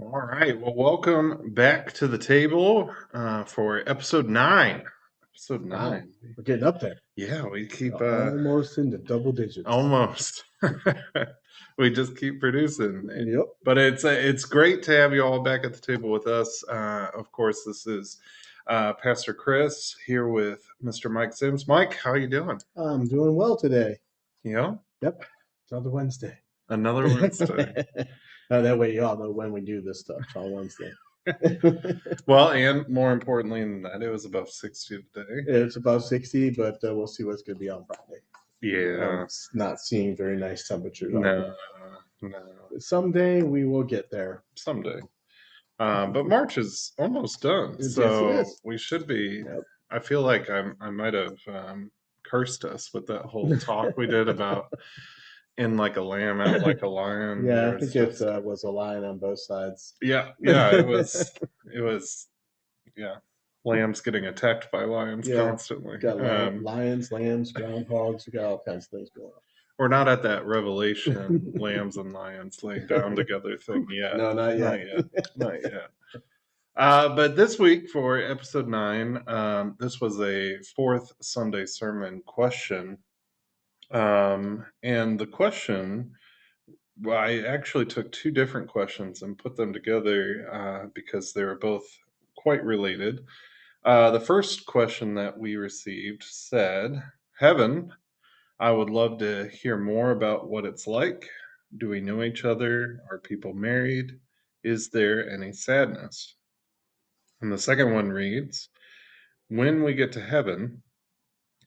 All right. Well, welcome back to the table for episode 9. Episode Wow, 9. we're getting up there. Yeah, we keep Almost into double digits. almost. We just keep producing. Yep. But it's great to have you all back at the table with us. Of course, this is Pastor Chris here with Mr. Mike Sims. Mike, how you doing? I'm doing well today. Yeah, Yep. It's another Wednesday. another Wednesday. That way you all know when we do this stuff. It's on Wednesday. Well, and more importantly than that, it was above 60 today. It's about 60, but we'll see what's going to be on Friday. Yeah. It's not seeing very nice temperatures. No, no. Someday we will get there. Someday. But March is almost done, Yes, so it is. we should be. Yep. I feel like I might have cursed us with that whole talk we did about in like a lamb, out like a lion. Yeah, There I think was it was a line on both sides. yeah, it was, yeah. Lambs getting attacked by lions Yeah, constantly. got lions, lambs, groundhogs. We got all kinds of things going on. We're not at that revelation, lambs and lions laying down together thing yet. No, not Not yet. yet. Not yet. But this week for episode 9, this was a fourth Sunday sermon question. And the question, well, I actually took two different questions and put them together because they were both quite related. The first question that we received said, Heaven, I would love to hear more about what it's like. Do we know each other? Are people married? Is there any sadness? And the second one reads, When we get to heaven,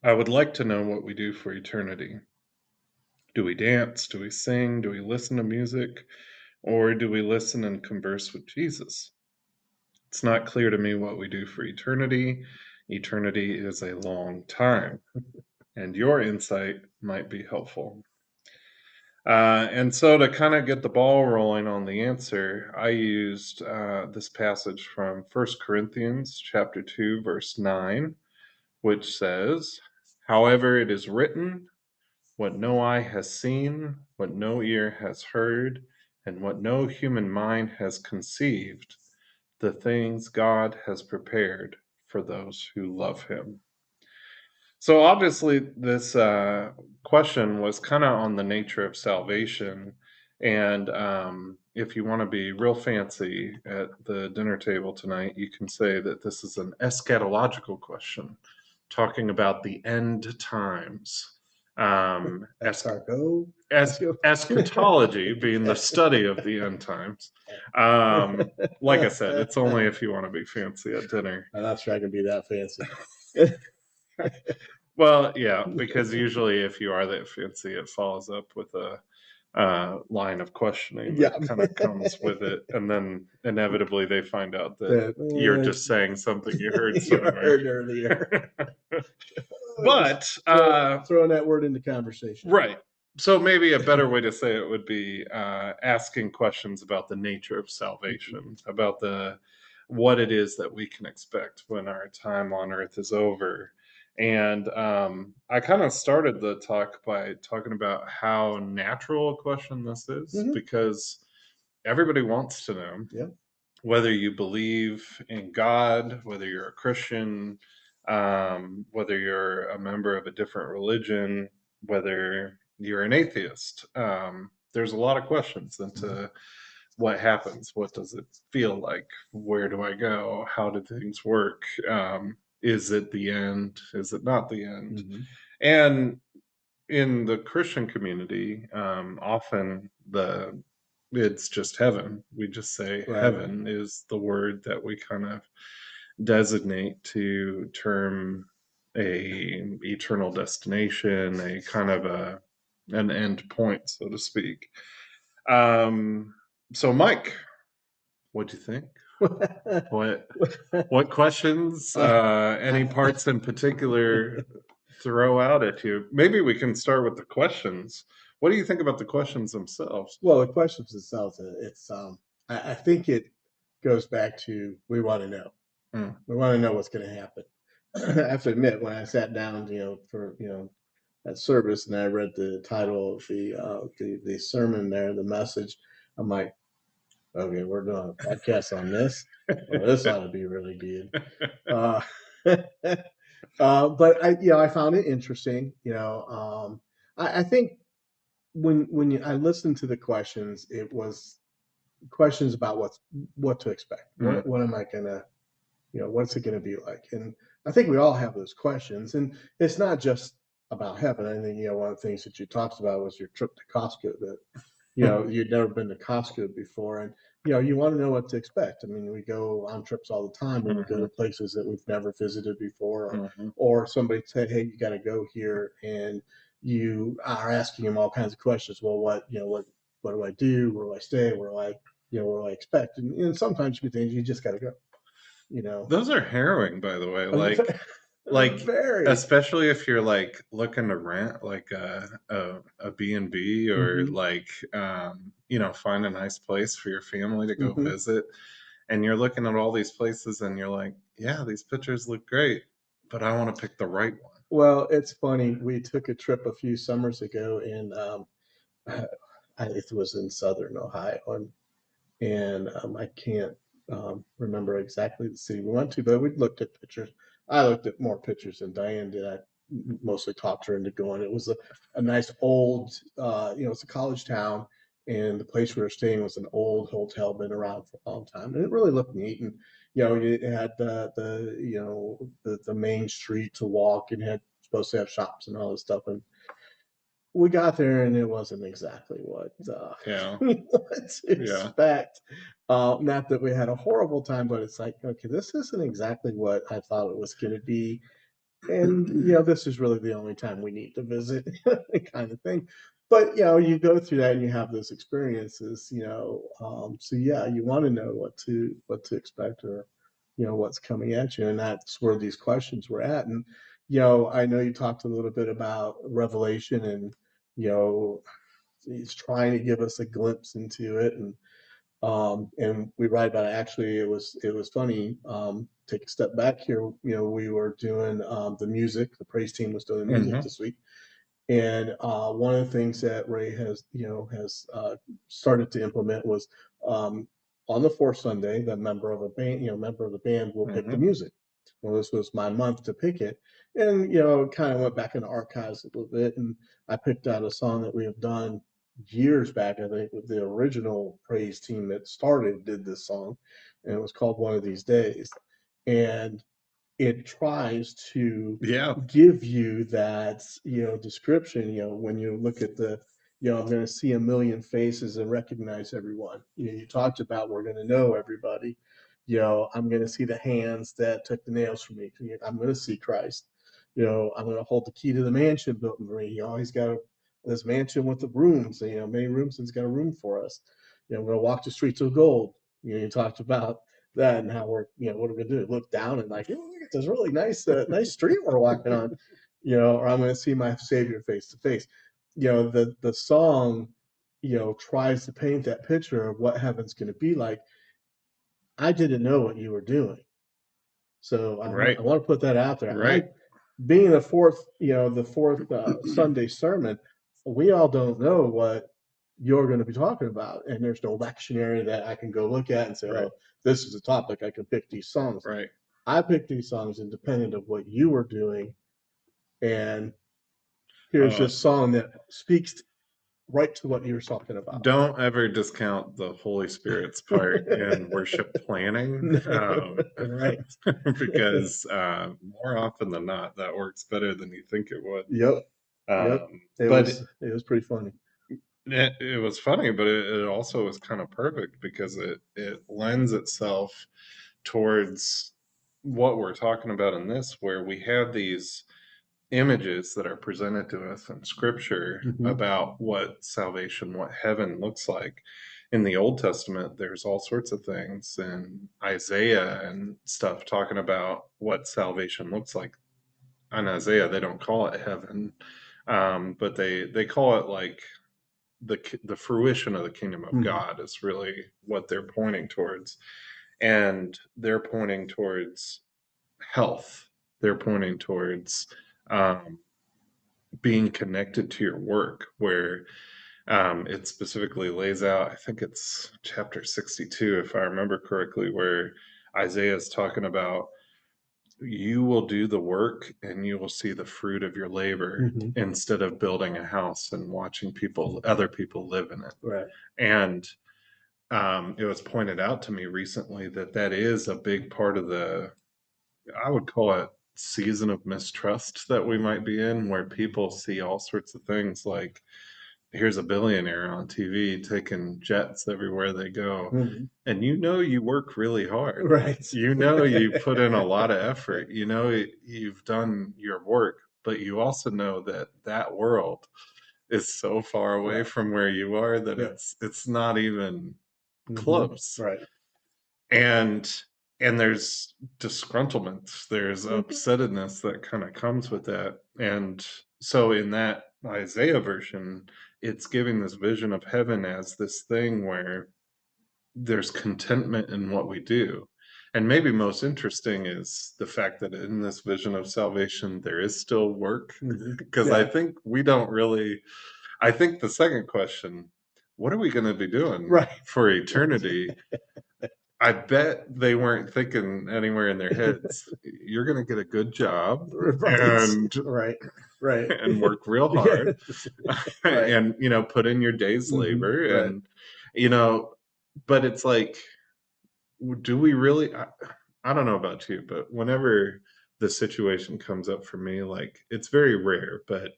I would like to know what we do for eternity. Do we dance? Do we sing? Do we listen to music? Or do we listen and converse with Jesus? It's not clear to me what we do for eternity. Eternity is a long time, and your insight might be helpful. And so, to kind of get the ball rolling on the answer, I used this passage from 1 Corinthians chapter 2, verse 9, which says, However, it is written, what no eye has seen, what no ear has heard, and what no human mind has conceived, the things God has prepared for those who love him. So obviously, this question was kind of on the nature of salvation. And if you want to be real fancy at the dinner table tonight, you can say that this is an eschatological question, talking about the end times. Escargot. Eschatology being the study of the end times. Like I said, it's only if you want to be fancy at dinner. I'm not sure I can be that fancy. Well, yeah, because usually if you are that fancy, it follows up with a line of questioning that kind of comes with it, and then inevitably they find out that you're just saying something you heard somewhere. Heard earlier. But throwing that word into conversation, right? So maybe a better way to say it would be asking questions about the nature of salvation, about what it is that we can expect when our time on earth is over. And I kind of started the talk by talking about how natural a question this is, because everybody wants to know whether you believe in God, whether you're a Christian, whether you're a member of a different religion, whether you're an atheist. There's a lot of questions into what happens. What does it feel like? Where do I go? How do things work? Is it the end? Is it not the end? And in the Christian community, often it's just heaven. We just say heaven is the word that we kind of designate to term a eternal destination, a kind of an end point, so to speak. So Mike, what'd you think? What questions, any parts in particular throw out at you? Maybe we can start with the questions. What do you think about the questions themselves? Well, the questions themselves, it's I think it goes back to we want to know. We want to know what's going to happen. I have to admit, when I sat down, for that service, and I read the title of the sermon there, the message, I'm like, okay, we're doing a podcast on this. Well, this ought to be really good. Uh, but I found it interesting. I think I listened to the questions, it was questions about what to expect. Mm, What am I gonna, what's it gonna be like? And I think we all have those questions, and it's not just about heaven. I think one of the things that you talked about was your trip to Costco. That you'd never been to Costco before, and you want to know what to expect. I mean, we go on trips all the time, and we go to mhm, places that we've never visited before, mhm. or somebody said, "Hey, you got to go here," and you are asking them all kinds of questions. Well, what do I do? Where do I stay? What do I expect? And sometimes you think you just got to go. You know, Those are harrowing, by the way. Like very. especially if you're like looking to rent like a B&B or Hmm. like find a nice place for your family to go Hmm. visit, and you're looking at all these places and you're like, yeah, these pictures look great, but I want to pick the right one. Well, it's funny. We took a trip a few summers ago, and it was in southern Ohio, and I can't remember exactly the city we went to, but we looked at pictures. I looked at more pictures than Diane did. I mostly talked her into going. It was a nice old, it's a college town, and the place we were staying was an old hotel, been around for a long time, and it really looked neat. And it had the main street to walk, and had supposed to have shops and all this stuff. And we got there and it wasn't exactly what Yeah, what to yeah. expect. Not that we had a horrible time, but it's like, okay, this isn't exactly what I thought it was going to be, and this is really the only time we need to visit, kind of thing. But you go through that and you have those experiences, so yeah, you want to know what to expect, or what's coming at you, and that's where these questions were at. And I know you talked a little bit about Revelation, and you know he's trying to give us a glimpse into it, and we write about it. Actually, it was funny. Take a step back here. We were doing the music. The praise team was doing the music Hmm. this week, and one of the things that Ray has started to implement was, on the fourth Sunday, the member of the band will pick the Hmm. music. Well, this was my month to pick it, and kind of went back in the archives a little bit, and I picked out a song that we have done years back. I think with the original praise team that started did this song, and it was called "One of These Days," and it tries to Yeah, give you that description. When you look at the I'm going to see a million faces and recognize everyone. You talked about, we're going to know everybody. I'm going to see the hands that took the nails from me. I'm going to see Christ. I'm going to hold the key to the mansion built for me. He's got this mansion with the rooms, many rooms, and he's got a room for us. I'm going to walk the streets of gold. You talked about that, and how we're, what are we gonna do? Look down and like, oh, look at this really nice street we're walking on, or I'm gonna see my Savior face to face. The song, tries to paint that picture of what heaven's gonna be like. I didn't know what you were doing, so I want right, I want to put that out there. right. Being the fourth Sunday sermon, we all don't know what you're going to be talking about, and there's no lectionary that I can go look at and say, Right, oh, this is a topic, I can pick these songs. right. I picked these songs independent of what you were doing, and here's Uh, this song that speaks right to what you were talking about. don't ever discount the Holy Spirit's part in worship planning, Right. because more often than not, that works better than you think it would. Yep. Yep. It But was it was pretty funny. it was funny, but it also was kind of perfect because it lends itself towards what we're talking about in this, where we have these images that are presented to us in scripture Hmm. about what salvation, what heaven looks like. In the Old Testament, there's all sorts of things in Isaiah and stuff talking about what salvation looks like. In Isaiah, they don't call it heaven, but they call it like the fruition of the kingdom of Hmm. God is really what they're pointing towards, and they're pointing towards health. They're pointing towards um, being connected to your work, where It specifically lays out, I think it's chapter 62, if I remember correctly, where Isaiah is talking about you will do the work and you will see the fruit of your labor Hmm. instead of building a house and watching other people live in it. Right. And it was pointed out to me recently that that is a big part of I would call it season of mistrust that we might be in, where people see all sorts of things like here's a billionaire on TV taking jets everywhere they go. Hmm. And you work really hard. Right. You put in a lot of effort. You've done your work, but you also know that that world is so far away Right. from where you are that Yeah. it's not even Hmm. close. Right. And there's disgruntlement, there's Hmm. upsettedness that kind of comes with that. And so in that Isaiah version, it's giving this vision of heaven as this thing where there's contentment in what we do. And maybe most interesting is the fact that in this vision of salvation, there is still work. Hmm. Because I Yeah. think we don't really, I think the second question, what are we going to be doing Right. for eternity? I bet they weren't thinking anywhere in their heads, you're going to get a good job Right. and Right. Right. work real Yeah. hard Right. and put in your day's Hmm. labor Right. and you know but it's like do we really I don't know about you, but whenever the situation comes up for me, like it's very rare, but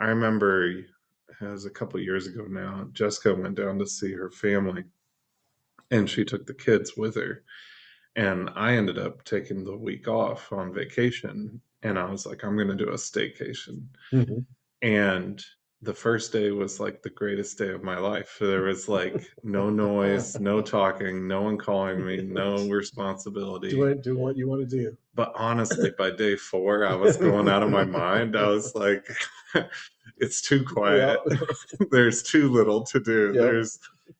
I remember it was a couple years ago now, Jessica went down to see her family and she took the kids with her. And I ended up taking the week off on vacation. And I was like, I'm going to do a staycation. Hmm. And the first day was like the greatest day of my life. There was like no noise, no talking, no one calling me, no responsibility. Do what you want to do. But honestly, by day four, I was going out of my mind. I was like, it's too Yeah. quiet. There's too little to do. Yep.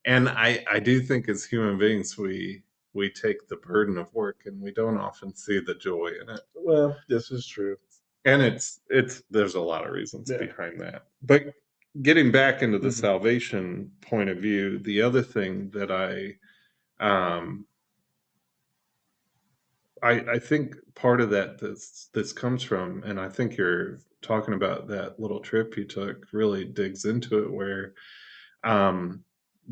And I do think as human beings, we take the burden of work and we don't often see the joy in it. Well, this is true. And there's a lot of reasons Yeah. behind that. But getting back into the Hmm. salvation point of view, the other thing that um, I think part of that this comes from, and I think you're talking about that little trip you took really digs into it, where um,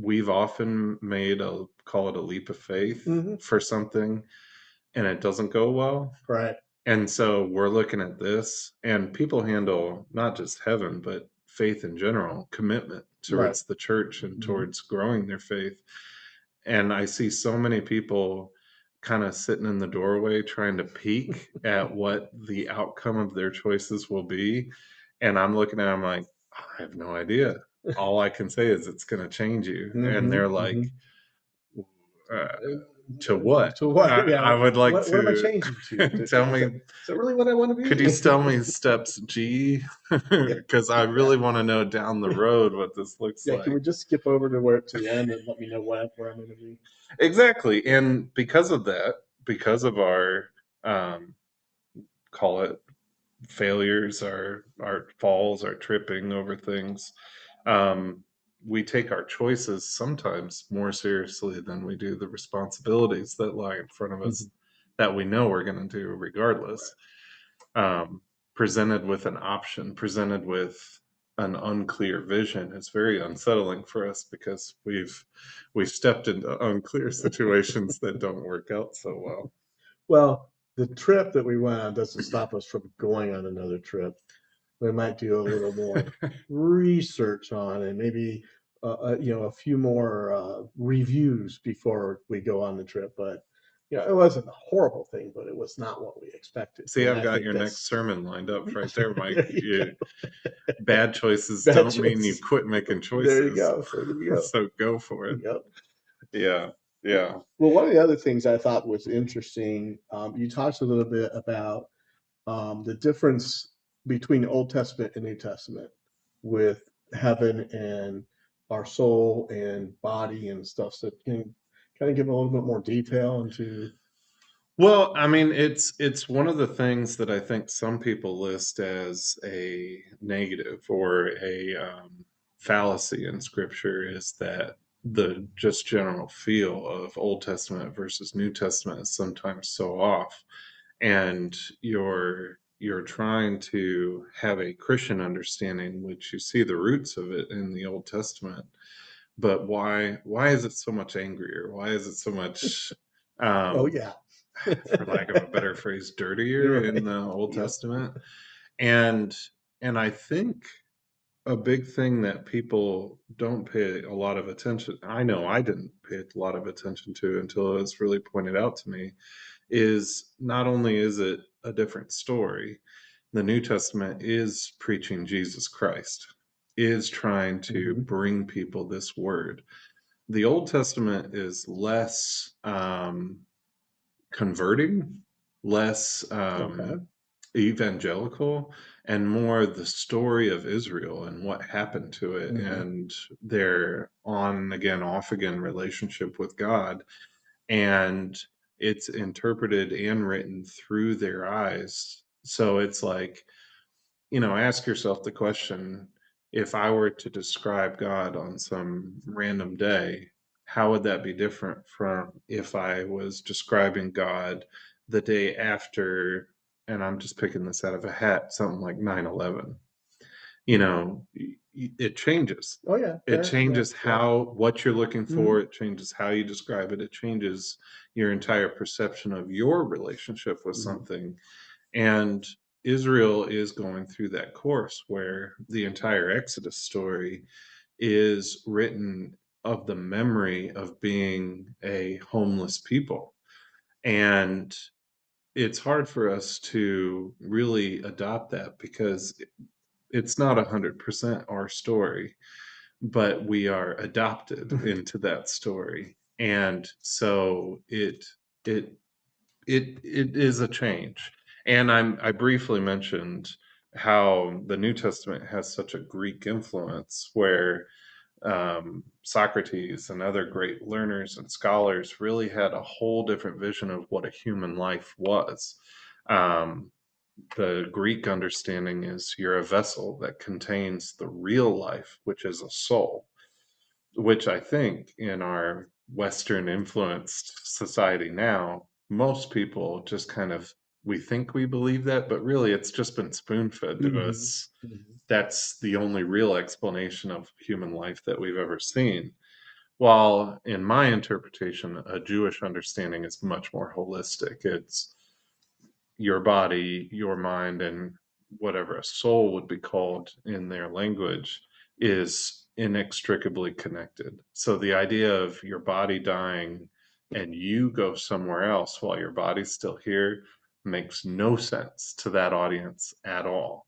we've often made a call it a leap of faith Hmm. for something, and it doesn't go well. Right. And so we're looking at this, and people handle not just heaven, but faith in general, commitment Right. towards the church and Hmm. towards growing their faith. And I see so many people kind of sitting in the doorway trying to peek at what the outcome of their choices will be. And I'm looking at them like, I have no idea. All I can say is it's going to change you. And Hmm. they're Hmm. like, uh, to what? To what? Yeah. I would like What am I to changing to? tell Is me, that really what I want to could you be? tell me steps G? Yeah. Because I really want to know down the road what this looks Yeah. Can like. we just skip over to where to the end and let me know where I'm going to be? Exactly. And because of that, because of our um, call it failures, our falls, our tripping over things, um, we take our choices sometimes more seriously than we do the responsibilities that lie in front of Hmm. us that we know we're going to do regardless. um, Presented with an option, presented with an unclear vision, it's very unsettling for us because we've stepped into unclear situations that don't work out so well. Well, the trip that we went on doesn't stop us from going on another trip. We might do a little more research on and maybe a few more reviews before we go on the trip. But it wasn't a horrible thing, but it was not what we expected. See, And I've I got think your next that's sermon lined up right there, Mike. there you go. Bad choices Bad don't mean you choice. quit making There you choices. go. So there you go. So go for it. Yep. Yeah, yeah. Well, one of the other things I thought was interesting, you talked a little bit about the difference between Old Testament and New Testament with heaven and our soul and body and stuff. So can you kind of give a little bit more detail into? Well, I mean, it's one of the things that I think some people list as a negative or a fallacy in Scripture is that the just general feel of Old Testament versus New Testament is sometimes so off, and you're trying to have a Christian understanding, which you see the roots of it in the Old Testament. But why is it so much angrier? Why is it so much, Oh um, yeah. for lack of a better phrase, dirtier You're in right. the Old Yep. Testament? And and I think a big thing that people don't pay a lot of attention, I know I didn't pay a lot of attention to until it was really pointed out to me, is not only is it a different story, the New Testament is preaching Jesus Christ, is trying to Hmm. bring people this word. The Old Testament is less converting, less Okay. evangelical, and more the story of Israel and what happened to it Hmm. and their on again, off again relationship with God. And it's interpreted and written through their eyes. So it's like, ask yourself the question, if I were to describe God on some random day, how would that be different from if I was describing God the day after, and I'm just picking this out of a hat, something like 9/11? It changes. Oh yeah. It Fair. Yeah. changes Yeah. what you're looking Hmm. for. It changes how you describe it. It changes your entire perception of your relationship with Hmm. something. And Israel is going through that course where the entire Exodus story is written of the memory of being a homeless people. And it's hard for us to really adopt that because it's not 100% our story, but we are adopted into that story. And so it it is a change. And I briefly mentioned how the New Testament has such a Greek influence, where Socrates and other great learners and scholars really had a whole different vision of what a human life was. Um, the Greek understanding is you're a vessel that contains the real life, which is a soul, which I think in our Western influenced society now, most people just kind of, we think we believe that, but really it's just been spoon fed to Hmm. us. Hmm. That's the only real explanation of human life that we've ever seen. While in my interpretation, a Jewish understanding is much more holistic. It's your body, your mind, and whatever a soul would be called in their language is inextricably connected. So the idea of your body dying and you go somewhere else while your body's still here makes no sense to that audience at all.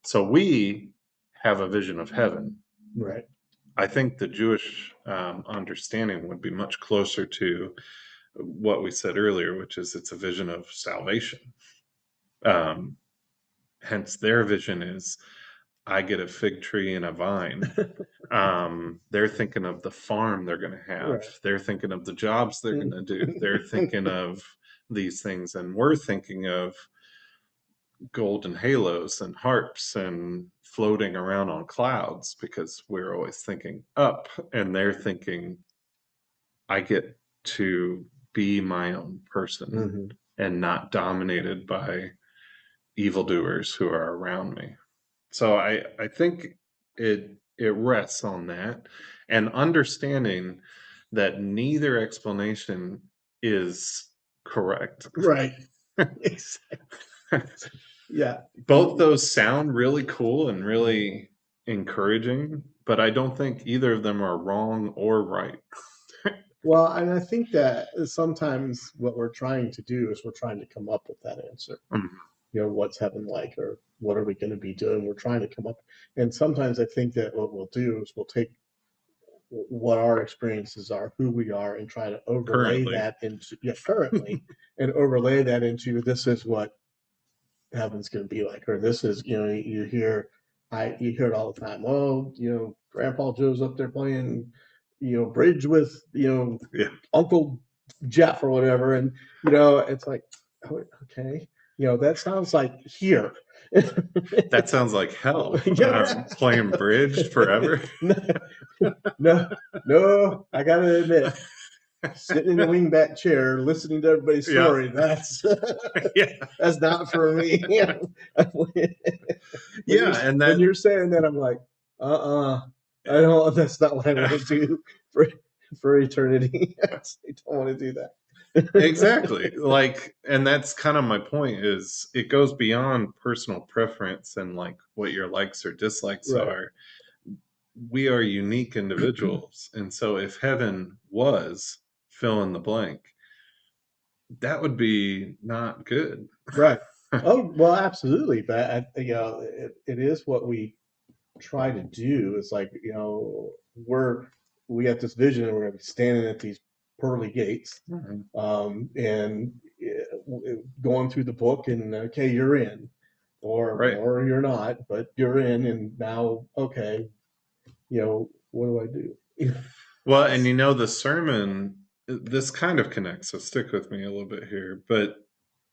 So we have a vision of heaven. Right. I think the Jewish understanding would be much closer to what we said earlier, which is it's a vision of salvation. Um, Hence, their vision is I get a fig tree and a vine. They're thinking of the farm they're going to have. Right. They're thinking of the jobs they're going to do. They're thinking of these things, and we're thinking of golden halos and harps and floating around on clouds because we're always thinking up, and they're thinking I get to be my own person Hmm. and not dominated by evildoers who are around me. So I think it rests on that and understanding that neither explanation is correct. Right. Exactly. Yeah. Both those sound really cool and Mhm. really encouraging, but I don't think either of them are wrong or right. Well, and I think that sometimes what we're trying to do is we're trying to come up with that answer. Mhm. What's heaven like, or what are we going to be doing? We're trying to come up. And sometimes I think that what we'll do is we'll take what our experiences are, who we are, and try to overlay Currently. that into, yeah, currently, and overlay that into this is what heaven's going to be like, or this is, you hear, you hear it all the time. Oh, Grandpa Joe's up there playing, bridge with, Yeah. Uncle Jeff or whatever, and it's like, oh, okay, that sounds like here. That sounds like hell. Yeah. Playing bridge forever. No, no, I gotta admit, sitting in the wingback chair, listening to everybody's Yeah. story, that's Yeah. that's not for me. Yeah, and when that you're saying that, I'm like, I don't. That's not what I want to do for eternity. I don't want to do that. exactly. Like, and that's kind of my point is it goes beyond personal preference and like what your likes or dislikes Right. are. We are unique individuals. And so if heaven was fill in the blank, that would be not good. Right. Oh, well, absolutely. But it is what we try to do. It's like, we got this vision and we're going to be standing at these pearly gates, Mhm. and going through the book, and okay, you're in, Right. or you're not, but you're in, and now, okay, what do I do? Well, and the sermon, this kind of connects, so stick with me a little bit here, but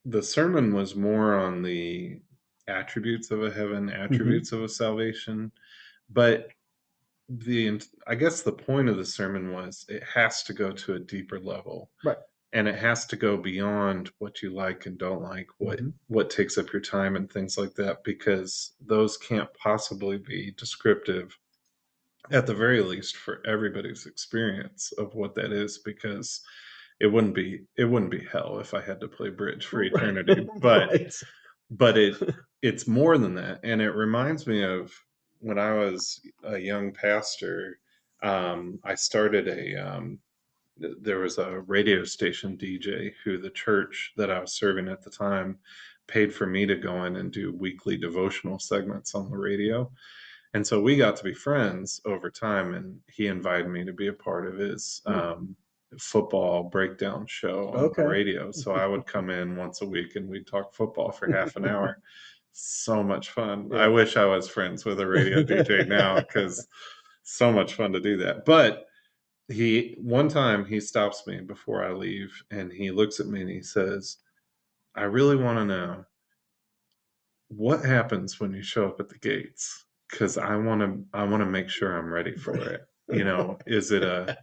the sermon was more on the attributes of a heaven, Hmm. attributes of a salvation, but I guess the point of the sermon was it has to go to a deeper level, Right. and it has to go beyond what you like and don't like, Hmm. what takes up your time and things like that, because those can't possibly be descriptive, at the very least, for everybody's experience of what that is, because it wouldn't be hell if I had to play bridge for eternity. but Right. but it's more than that, and it reminds me of when I was a young pastor. I started there was a radio station DJ who the church that I was serving at the time paid for me to go in and do weekly devotional segments on the radio. And so we got to be friends over time, and he invited me to be a part of his football breakdown show on the Okay. radio. So I would come in once a week and we'd talk football for half an hour. So much fun. I Yeah. wish I was friends with a radio DJ now, because so much fun to do that. But one time he stops me before I leave and he looks at me and he says, "I really want to know what happens when you show up at the gates, because I want to make sure I'm ready for it. Is it a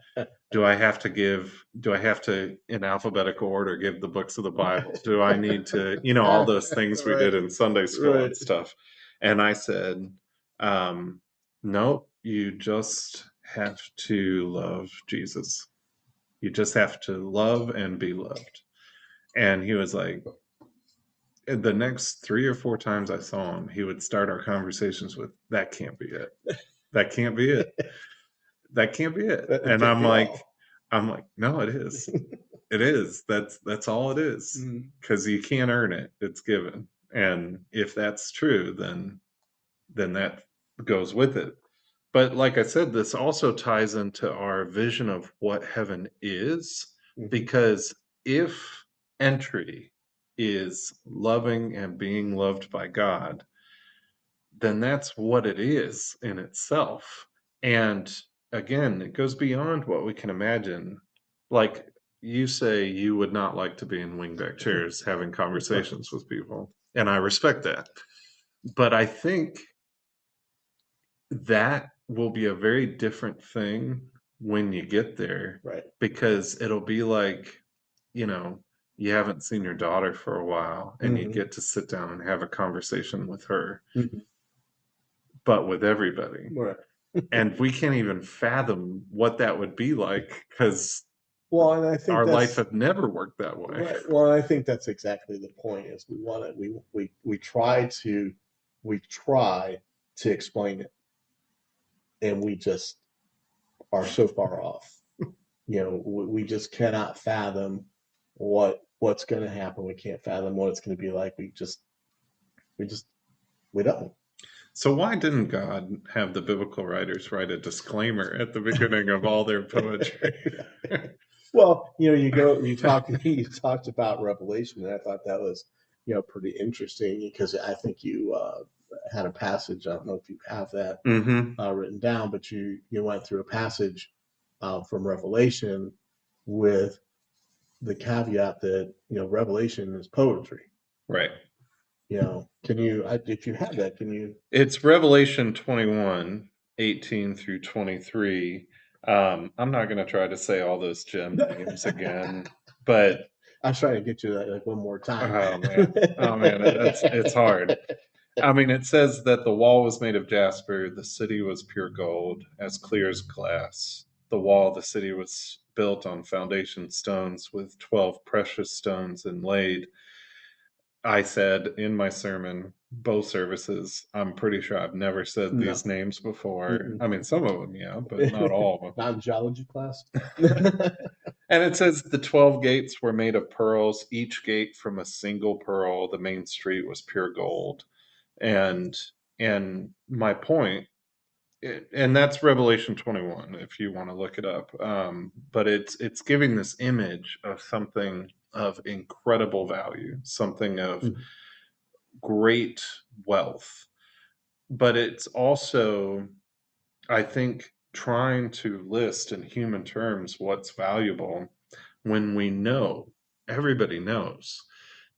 do I have to, in alphabetical order, give the books of the Bible? Do I need to, all those things we Right. did in Sunday school Right. and stuff?" And I said, "No, you just have to love Jesus. You just have to love and be loved." And he was like, the next 3 or 4 times I saw him, he would start our conversations with, "That can't be it. That can't be it. That can't be it." That And can't be all. I'm like, "No, it is. It is. That's all it is. Mm. Because you can't earn it. It's given. And if that's true, then that goes with it." But like I said, this also ties into our vision of what heaven is, Mhm. because if entry is loving and being loved by God, then that's what it is in itself. And again, it goes beyond what we can imagine. Like, you say you would not like to be in wingback chairs having conversations with people, and I respect that. But I think that will be a very different thing when you get there, Right. because it'll be like, you know, you haven't seen your daughter for a while and you Hmm. get to sit down and have a conversation with her, Hmm. but with everybody. Right. And we can't even fathom what that would be like, because Well, and I think our life that's have never worked that way. right. Well, I think that's exactly the point. Is we try to explain it, and we just are so far off. We just cannot fathom what's going to happen. We can't fathom what it's going to be like. We just we don't. So why didn't God have the biblical writers write a disclaimer at the beginning of all their poetry? Well, you talked about Revelation, and I thought that was pretty interesting, because I think you had a passage. I don't know if you have that Hmm. written down, but you went through a passage from Revelation with the caveat that Revelation is poetry. Right. Can you, if you have that, can you? It's Revelation 21:18 through 23. I'm not going to try to say all those gem names again, but I was trying to get you that like one more time. oh man, it's hard. I mean, it says that the wall was made of jasper, the city was pure gold, as clear as glass. The wall of the city was built on foundation stones with 12 precious stones inlaid. I said in my sermon, both services, I'm pretty sure I've never said No. these names before. Mm-mm. I mean, some of them, yeah, but not all Not in geology class. of them. And it says the 12 gates were made of pearls, each gate from a single pearl. The main street was pure gold. And my point, and that's Revelation 21 if you want to look it up. But it's giving this image of something of incredible value, something of Mhm. great wealth, but it's also, I think, trying to list in human terms what's valuable when we know, everybody knows,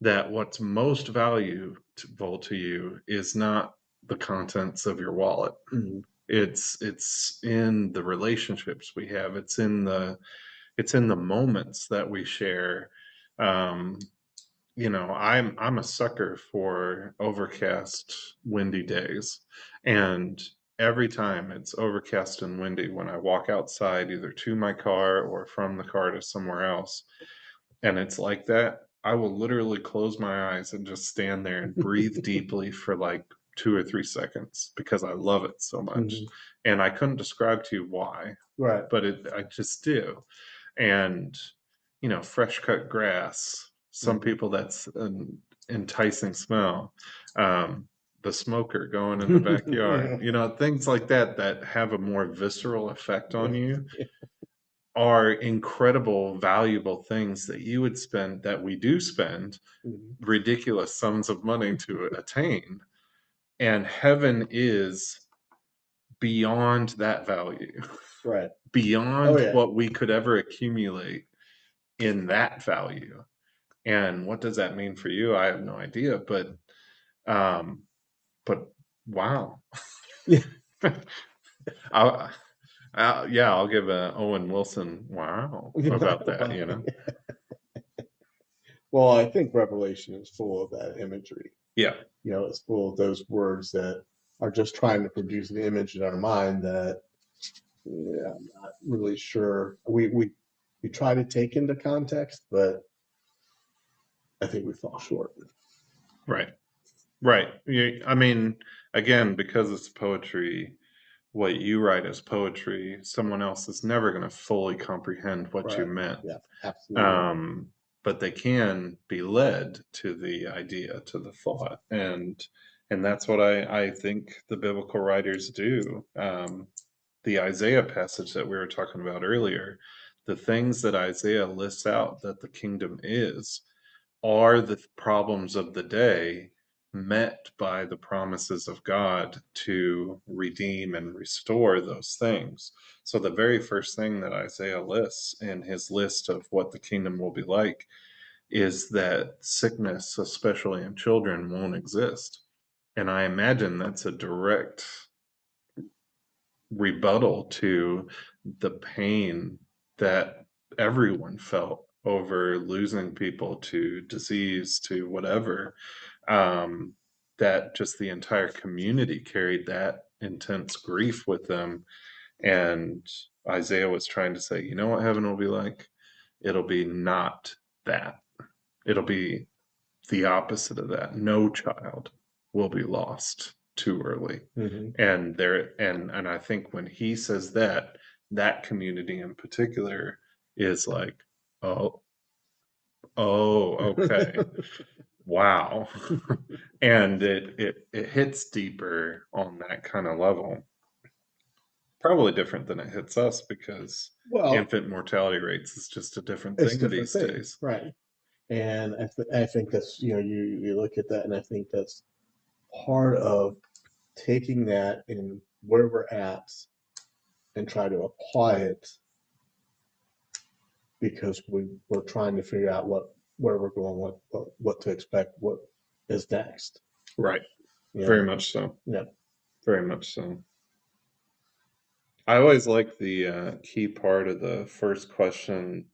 that what's most valuable to you is not the contents of your wallet. Mhm. It's in the relationships we have. It's in the moments that we share. Um, I'm a sucker for overcast, windy days. And every time it's overcast and windy, when I walk outside, either to my car or from the car to somewhere else, and it's like that, I will literally close my eyes and just stand there and breathe deeply for like 2 or 3 seconds because I love it so much. Mhm. And I couldn't describe to you why, Right. but I just do. And fresh cut grass. Some Mhm. people that's an enticing smell. Um, the smoker going in the backyard. Things like that that have a more visceral effect on you are incredible, valuable things that you would spend, that we do spend Mhm. ridiculous sums of money to attain. And heaven is beyond that value, Right. Oh beyond yeah. what we could ever accumulate in that value. And what does that mean for you? I have no idea, um, but wow. Yeah. I, yeah, I'll give a Owen Wilson wow about that. Well, I think Revelation is full of that imagery. Yeah, It's full of those words that are just trying to produce an image in our mind that, yeah, I'm not really sure. We try to take into context, but I think we fall short. right, right. I mean, again, because it's poetry, what you write as poetry, someone else is never going to fully comprehend what you Right. meant. Yeah, absolutely. Um, but they can be led to the idea, to the thought, and that's what I think the biblical writers do. The Isaiah passage that we were talking about earlier, the things that Isaiah lists out that the kingdom is are the problems of the day met by the promises of God to redeem and restore those things. So, the very first thing that Isaiah lists in his list of what the kingdom will be like is that sickness, especially in children, won't exist. And I imagine that's a direct rebuttal to the pain that everyone felt over losing people to disease, to whatever. um, that just the entire community carried that intense grief with them. And Isaiah was trying to say, you know what heaven will be like? It'll be not that. It'll be the opposite of that. No child will be lost too early. Hmm. And I think when he says that, that community in particular is like, oh, okay, wow. And it hits deeper on that kind of level. Probably different than it hits us because Well, infant mortality rates is just a different it's a thing different these thing, days. right? And I think that's, you look at that, and I think that's part of taking that in where we're at and try to apply it, because we're trying to figure out where we're going, what to expect, is next. Right. You Very know? much so. Yeah. Very much so. I always like the key part of the first question.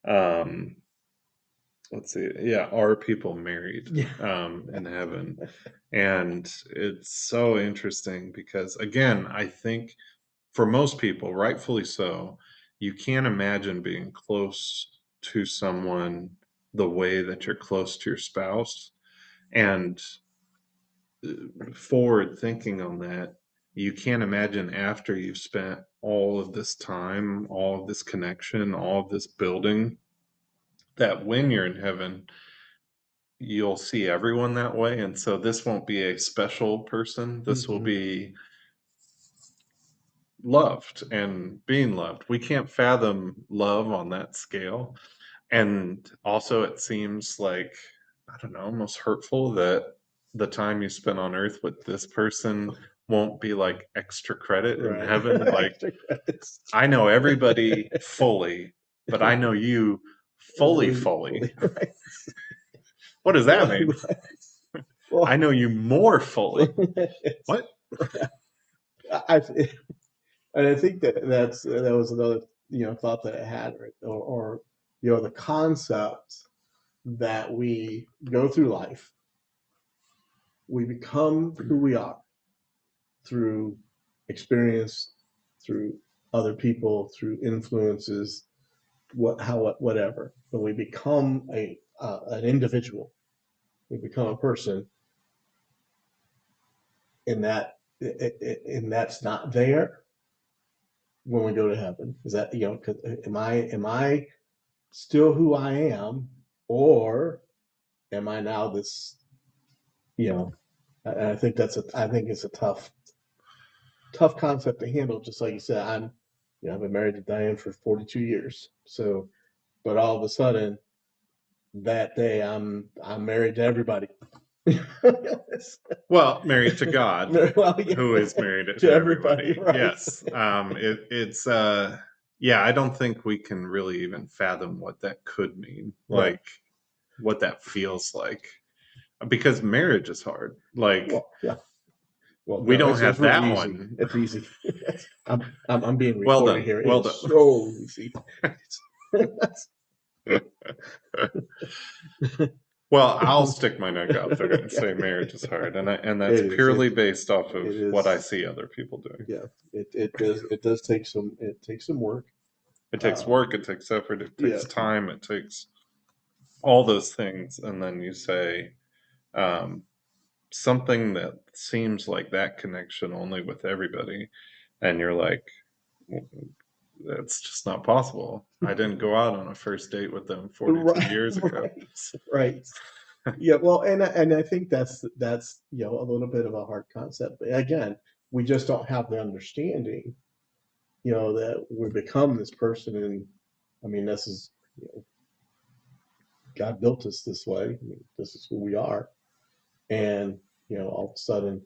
Um, let's see. Yeah, are people married Yeah. in heaven? And it's so interesting because, again, I think for most people, rightfully so, you can't imagine being close to someone the way that you're close to your spouse. And forward thinking on that, you can't imagine after you've spent all of this time, all of this connection, all of this building, that when you're in heaven, you'll see everyone that way. And so this won't be a special person. This will Mm-hmm. be loved and being loved. We can't fathom love on that scale. And also, it seems like, I don't know, almost hurtful that the time you spend on earth with this person won't be like extra credit in Right. heaven. Like, Extra credits. I know everybody fully, but I know you fully, fully. Right. What does that mean? I Well, know you more fully. What? I and I think that was another thought that I had, right? Or the concept that we go through life, we become who we are through experience, through other people, through influences, whatever. When we become an individual, we become a person, and that's not there when we go to heaven. Is that am I still who I am, or am I now this? I think I think it's a tough concept to handle. Just like you said, I've been married to Diane for 42 years. So, but all of a sudden that day, I'm married to everybody. Well, married to God, Well, yeah, who is married to to everybody, everybody. right? Yes. It's yeah, I don't think we can really even fathom what that could mean. Right. Like what that feels like. Because marriage is hard. Like Well, yeah. Well, we no, don't it's have really that easy. one. It's easy. I'm being Well recorded done. here. It Well is done. so easy. Well, I'll stick my neck out there and say marriage is hard, and that's It is. purely based off of It what I is. see other people doing. Yeah. It does take some work. It takes Um, work, it takes effort, it yeah. takes time, it takes all those things, and then you say um, something that seems like that connection only with everybody, and you're like, "Well, that's just not possible. I didn't go out on a first date with them 42 Right. years ago." Right. Right. Yeah. Well, and I think that's a little bit of a hard concept. But again, we just don't have the understanding, that we become this person, and I mean, this is God built us this way. I mean, this is who we are, and all of a sudden,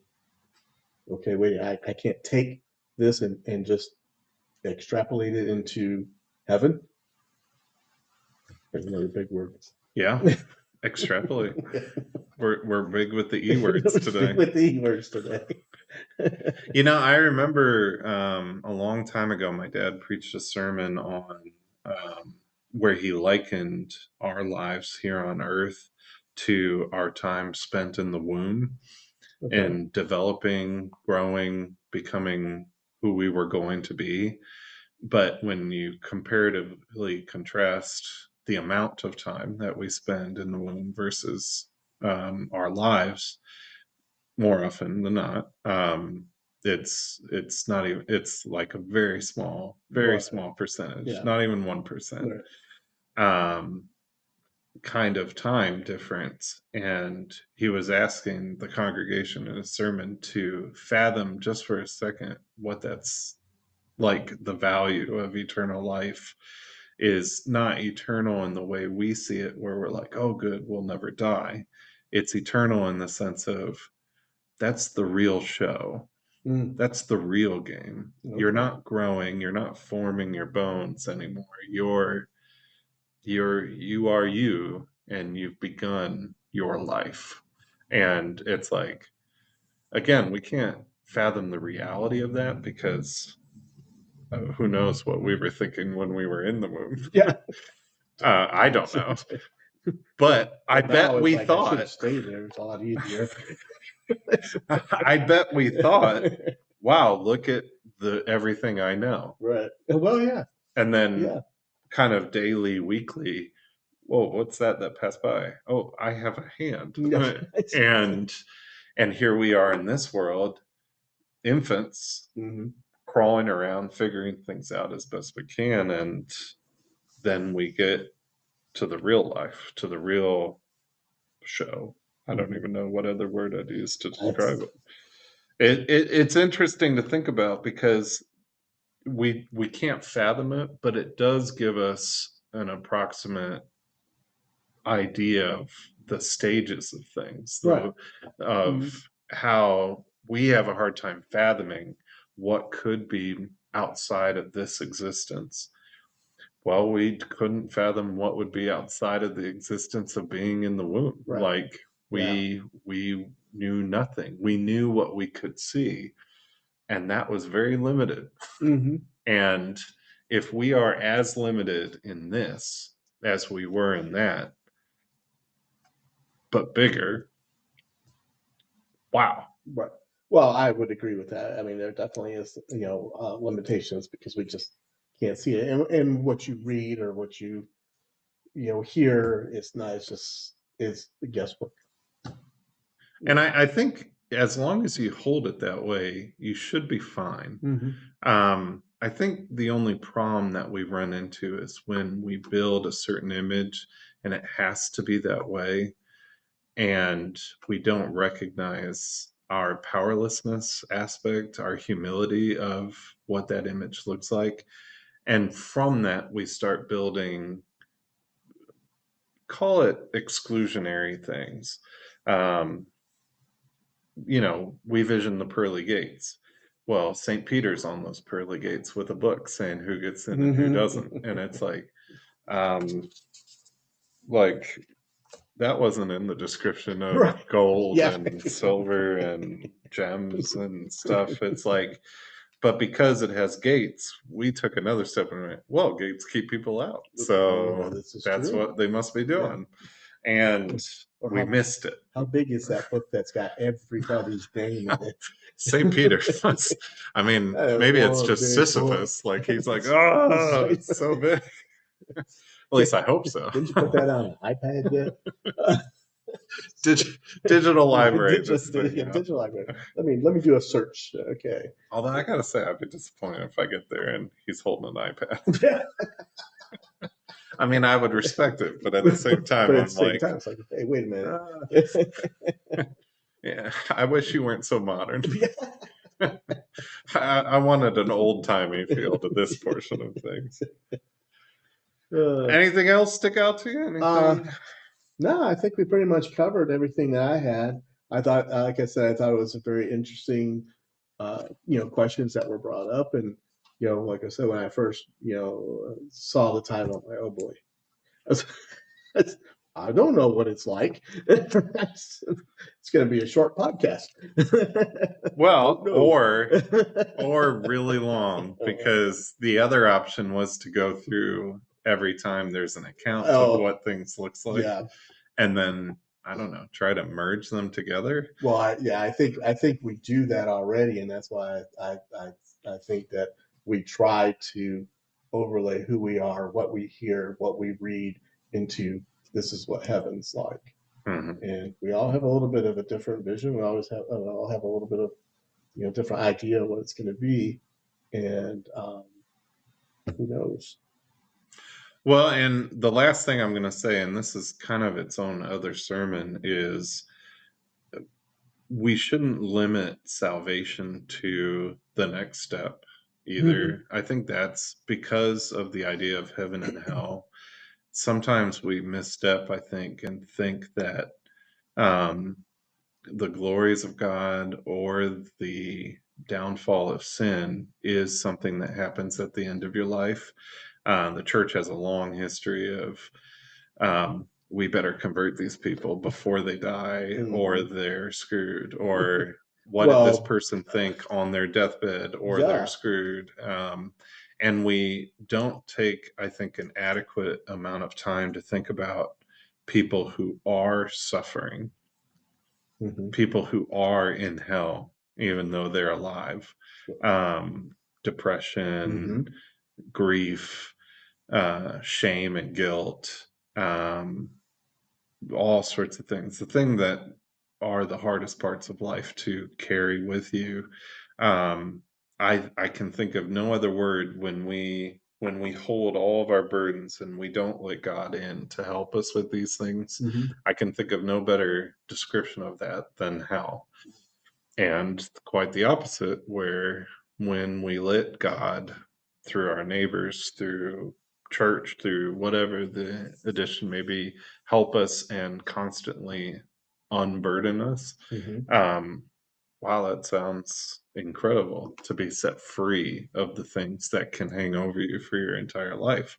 okay, wait, I can't take this and just extrapolate it into heaven. There's another big word. Yeah, extrapolate. We're big with the E words today. With the E words today. You know, I remember a long time ago, my dad preached a sermon on where he likened our lives here on earth to our time spent in the womb Okay. and developing, growing, becoming who we were going to be. But when you comparatively contrast the amount of time that we spend in the womb versus our lives, more often than not, it's not even, it's like a very Right. small percentage, Yeah. not even 1%, Right. um, kind of time difference. And he was asking the congregation in a sermon to fathom just for a second what that's like. The value of eternal life is not eternal in the way we see it, where we're like, oh, good, we'll never die. It's eternal in the sense of that's the real show. Mm, That's the real game. You're okay. not growing, you're not forming your bones anymore. You are you, and you've begun your life. And it's like, again, we can't fathom the reality of that because who knows what we were thinking when we were in the womb. Yeah. I don't know. But I Well, now bet it's we like I should have thought, stayed there. It's a lot easier. I bet we thought, wow, look at everything I know. Right. Well, yeah. And then Yeah. kind of daily, weekly, whoa, what's that passed by? Oh, I have a hand. and and here we are in this world, infants hmm crawling around, figuring things out as best we can, and then we get to the real life, to the real show. I don't even know what other word I'd use to describe it. It's interesting to think about because we can't fathom it, but it does give us an approximate idea of the stages of things, Right. of Mhm. how we have a hard time fathoming what could be outside of this existence. Well, we couldn't fathom what would be outside of the existence of being in the womb. Right. Like Yeah. we knew nothing. We knew what we could see, and that was very limited. hmm And if we are as limited in this as we were in that, but bigger, wow. Right. Well, I would agree with that. I mean, there definitely is, limitations because we just can't see it. And what you read or what you hear is not, it's just is guesswork. And I think as long as you hold it that way, you should be fine. hmm I think the only problem that we run into is when we build a certain image and it has to be that way, and we don't recognize our powerlessness aspect, our humility of what that image looks like. And from that, we start building, call it exclusionary things. Um, we vision the pearly gates. Well, St. Peter's on those pearly gates with a book saying who gets in and who doesn't. And it's um, like that wasn't in the description of Right. gold Yeah. and silver and gems and stuff. It's like, but because it has gates, we took another step and went, well, gates keep people out. Oh, So this is that's true. what they must be Yeah. doing. And Or we missed it. how big is that book that's got everybody's name in it? St. Peter must, I mean, That is maybe it's one just big book. Sisyphus. Like he's like, oh, it's so big. At least I hope so. Didn't you put that on an iPad yet? Digital library, just so you know. Digital library. Let me do a search. Okay. Although I gotta say, I'd be disappointed if I get there and he's holding an iPad. I mean, I would respect it, but at the same time, But at I'm the same like, time, it's like, hey, wait a minute. yeah, I wish you weren't so modern. I wanted an old timey feel to this portion of things. Anything else stick out to you? Anything? No, I think we pretty much covered everything that I had. I thought, like I said, I thought it was a very interesting, questions that were brought up. And, like I said, when I first, saw the title, I'm like, oh boy, that's, I don't know what it's like. It's going to be a short podcast. Well, Oh, or really long, because the other option was to go through every time there's an account of Oh, what things looks like, yeah. and then I don't know, try to merge them together. Well, I think we do that already, and that's why I think that we try to overlay who we are, what we hear, what we read into this is what heaven's like, Mhm. and we all have a little bit of a different vision. We all have a little bit of different idea of what it's going to be, and who knows? Well, and the last thing I'm going to say, and this is kind of its own other sermon, is we shouldn't limit salvation to the next step Mm-hmm. either. I think that's because of the idea of heaven and hell. Sometimes we misstep, I think, and think that um, the glories of God or the downfall of sin is something that happens at the end of your life. The church has a long history of we better convert these people before they die or Mhm. they're screwed, or what did this Well, person think on their deathbed or they're yeah. screwed. And we don't take, I think, an adequate amount of time to think about people who are suffering, Mhm. people who are in hell, even though they're alive. Um, Depression, Mhm. grief, shame and guilt, um, all sorts of things. The thing that are the hardest parts of life to carry with you. Um, I can think of no other word when we hold all of our burdens and we don't let God in to help us with these things. Mhm. I can think of no better description of that than hell. And quite the opposite, where when we let God, through our neighbors, through church, through whatever the addition may be, help us and constantly unburden us. Mhm. Um, wow, that sounds incredible, to be set free of the things that can hang over you for your entire life.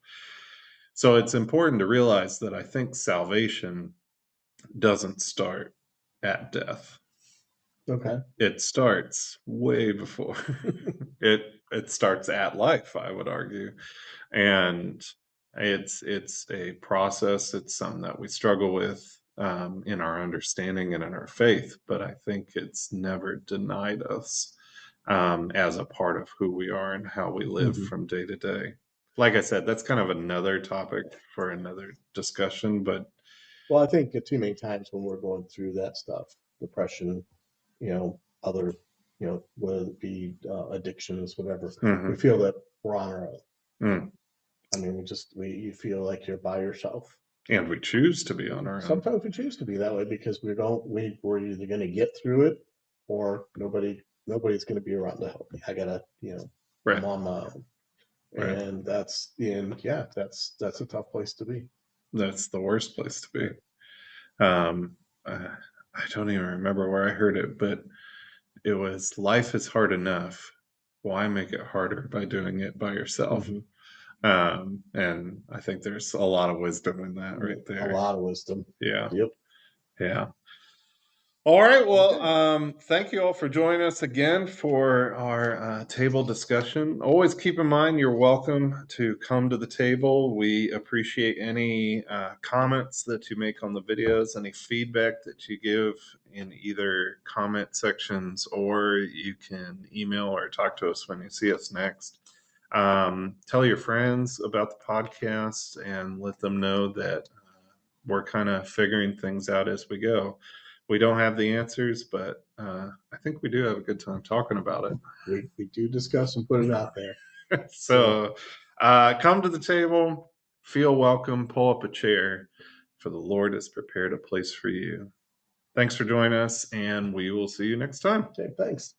So it's important to realize that I think salvation doesn't start at death. Okay. It starts way before. It starts at life, I would argue. And it's a process. It's something that we struggle with, in our understanding and in our faith, but I think it's never denied us, as a part of who we are and how we live Mhm. from day to day. Like I said, that's kind of another topic for another discussion, but Well, I think too many times when we're going through that stuff, depression, other, whether it be addictions, whatever, we mhm, feel that we're on our own. mm. I mean, you feel like you're by yourself. And we choose to be on our own. Sometimes we choose to be that way because we're either going to get through it or nobody's going to be around to help me. I gotta, I'm Right, on my own. right. And yeah, that's a tough place to be. That's the worst place to be. Um, I don't even remember where I heard it, but it was life is hard enough. Why make it harder by doing it by yourself? Hmm. And I think there's a lot of wisdom in that right A there. lot of wisdom. Yeah, Yep. yeah. All right. Well, Okay. thank you all for joining us again for our table discussion. Always keep in mind you're welcome to come to the table. We appreciate any comments that you make on the videos, any feedback that you give in either comment sections, or you can email or talk to us when you see us next. Tell your friends about the podcast and let them know that we're kind of figuring things out as we go. We don't have the answers, but I think we do have a good time talking about it. We do discuss and put it out there. So So come to the table, feel welcome, pull up a chair, for the Lord has prepared a place for you. Thanks for joining us, and we will see you next time. okay, thanks.